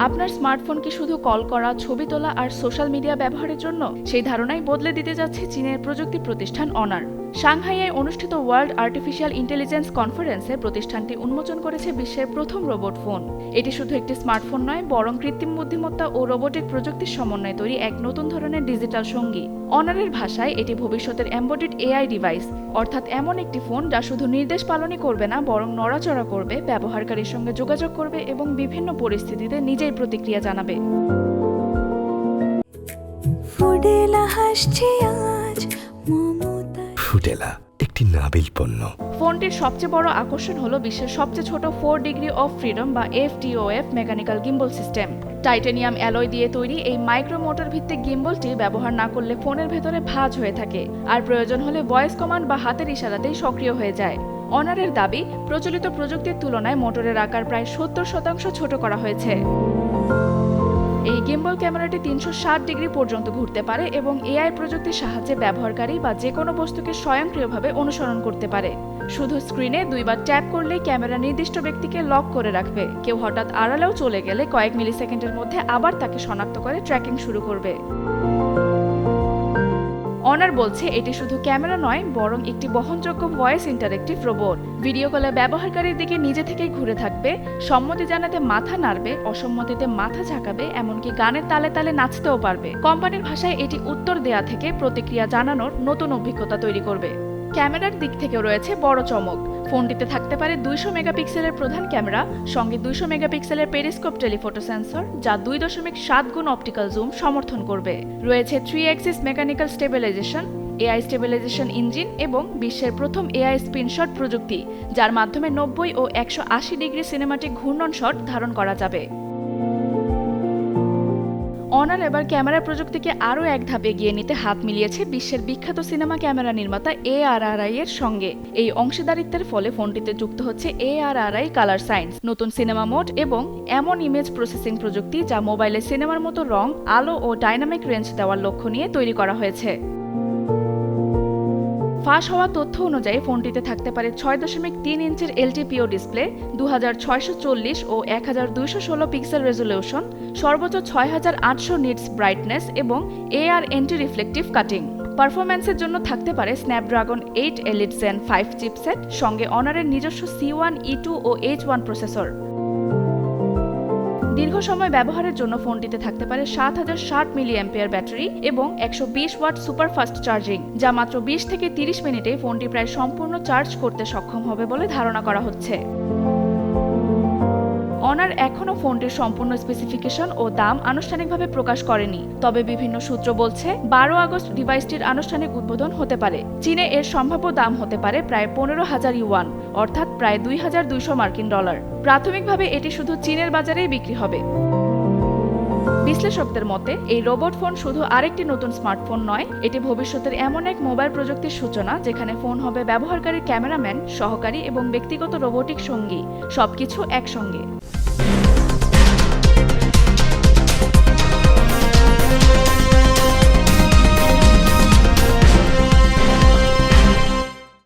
আপনার স্মার্টফোন কি শুধু কল করা, ছবি তোলা আর সোশ্যাল মিডিয়া ব্যবহারের জন্য? সেই ধারণাই বদলে দিতে যাচ্ছে চীনের প্রযুক্তি প্রতিষ্ঠান অনার। সাংহাইয়ে অনুষ্ঠিত ওয়ার্ল্ড আর্টিফিশিয়াল ইন্টেলিজেন্স কনফারেন্সে প্রতিষ্ঠানটি উন্মোচন করেছে বিশ্বের প্রথম রোবট ফোন। এটি শুধু একটি স্মার্টফোন নয়, বরং কৃত্রিম বুদ্ধিমত্তা ও রোবোটিক প্রযুক্তির সমন্বয়ে তৈরি এক নতুন ধরনের ডিজিটাল সঙ্গী। অনারের ভাষায় এটি ভবিষ্যতের এমবেডেড এআই ডিভাইস, অর্থাৎ এমন একটি ফোন যা শুধু নির্দেশ পালনই করবে না, বরং নড়াচড়া করবে, ব্যবহারকারীর সঙ্গে যোগাযোগ করবে এবং বিভিন্ন পরিস্থিতিতে নিজেই প্রতিক্রিয়া জানাবে। ফুডেলা একটি নাবিল পণ্য। ফোনটির সবচেয়ে বড় আকর্ষণ হলো বিশ্বের সবচেয়ে ছোট 4 ডিগ্রি অফ ফ্রিডম বা FDOF mechanical gimbal system. Titanium alloy দিয়ে তৈরি এই মাইক্রো মোটর ভিত্তিক গিম্বলটি ব্যবহার না করলে ফোনের ভেতরে ভাঁজ হয়ে থাকে, আর প্রয়োজন হলে ভয়েস কমান্ড বা হাতের ইশারাতেই সক্রিয় হয়ে যায়। অনারের দাবি, প্রচলিত প্রযুক্তির তুলনায় মোটরের আকার প্রায় 70% ছোট করা হয়েছে। এই গিম্বল ক্যামেরাটি 360 ডিগ্রি পর্যন্ত ঘুরতে পারে এবং এআই প্রযুক্তির সাহায্যে ব্যবহারকারী বা যে কোনো বস্তুকে স্বয়ংক্রিয়ভাবে অনুসরণ করতে পারে। শুধু স্ক্রিনে দুইবার ট্যাপ করলেই ক্যামেরা নির্দিষ্ট ব্যক্তিকে লক করে রাখবে। কেউ হঠাৎ আড়ালেও চলে গেলে কয়েক মিলিসেকেন্ডের মধ্যে আবার তাকে শনাক্ত করে ট্র্যাকিং শুরু করবে। অনার বলছে এটি শুধু ক্যামেরা নয়, বরং একটি বহনযোগ্য ভয়েস ইন্টারেক্টিভ রোবট। ভিডিও কলে ব্যবহারকারীর দিকে নিজে থেকেই ঘুরে থাকবে, সম্মতি জানাতে মাথা নাড়বে, অসম্মতিতে মাথা ঝাঁকাবে, এমনকি গানের তালে তালে নাচতেও পারবে। কোম্পানির ভাষায় এটি উত্তর দেয়া থেকে প্রতিক্রিয়া জানানোর নতুন অভিজ্ঞতা তৈরি করবে। ক্যামেরার দিক থেকেও রয়েছে বড় চমক। ফোনটিতে থাকতে পারে 200 মেগাপিক্সেলের প্রধান ক্যামেরা, সঙ্গে 200 মেগাপিক্সেলের পেরিস্কোপ টেলিফোটো সেন্সর, যা 2.7 গুণ অপটিক্যাল জুম সমর্থন করবে। রয়েছে 3 Axis mechanical stabilisation, AI stabilisation engine এবং বিশ্বের প্রথম এআই স্ক্রিনশট প্রযুক্তি, যার মাধ্যমে 90 ও 180 ডিগ্রি সিনেমাটিক ঘূর্ণন শট ধারণ করা যাবে। অনার এবার ক্যামেরা প্রযুক্তিকে আরও এক ধাপ এগিয়ে নিতে হাত মিলিয়েছে বিশ্বের বিখ্যাত সিনেমা ক্যামেরা নির্মাতা ARRI এর সঙ্গে। এই অংশীদারিত্বের ফলে ফোনটিতে যুক্ত হচ্ছে ARRI কালার সায়েন্স, নতুন সিনেমা মোড এবং এমন ইমেজ প্রসেসিং প্রযুক্তি যা মোবাইলে সিনেমার মতো রং, আলো ও ডাইনামিক রেঞ্জ দেওয়ার লক্ষ্য নিয়ে তৈরি করা হয়েছে। ফাঁস হওয়া তথ্য অনুযায়ী ফোনটিতে থাকতে পারে 6.3 ইঞ্চির LTPO ডিসপ্লে, 2640 ও 1216 পিক্সেল রেজোলিউশন, সর্বোচ্চ 6800 নিটস ব্রাইটনেস এবং AR অ্যান্টি রিফ্লেকটিভ কাটিং। পারফরম্যান্সের জন্য থাকতে পারে স্ন্যাপড্রাগন 8 Elite Zen 5 চিপসেট, সঙ্গে অনারের নিজস্ব C1, E2 ও H1 প্রসেসর। দীর্ঘ সময় ব্যবহারের জন্য ফোনটিতে থাকতে পারে 7060 মিলিঅ্যাম্পিয়ার ব্যাটারি এবং 120 ওয়াট সুপারফাস্ট চার্জিং, যা মাত্র 20 থেকে 30 মিনিটে ফোনটি প্রায় সম্পূর্ণ চার্জ করতে সক্ষম হবে বলে ধারণা করা হচ্ছে। অনার এখনও ফোনটির সম্পূর্ণ স্পেসিফিকেশন ও দাম আনুষ্ঠানিকভাবে প্রকাশ করেনি, তবে বিভিন্ন সূত্র বলছে 12 আগস্ট ডিভাইসটির আনুষ্ঠানিক উদ্বোধন হতে পারে। চীনে এর সম্ভাব্য দাম হতে পারে প্রায় 15,000 ইউয়ান, অর্থাৎ প্রায় 2200 মার্কিন ডলার। প্রাথমিকভাবে এটি শুধু চীনের বাজারেই বিক্রি হবে। বিশ্লেষকদের মতে এই রোবট ফোন শুধু আরেকটি নতুন স্মার্টফোন নয়, এটি ভবিষ্যতের এমন এক মোবাইল প্রযুক্তির সূচনা যেখানে ফোন হবে ব্যবহারকারীর ক্যামেরাম্যান, সহকারী এবং ব্যক্তিগত রোবোটিক সঙ্গী, সবকিছু একসঙ্গে।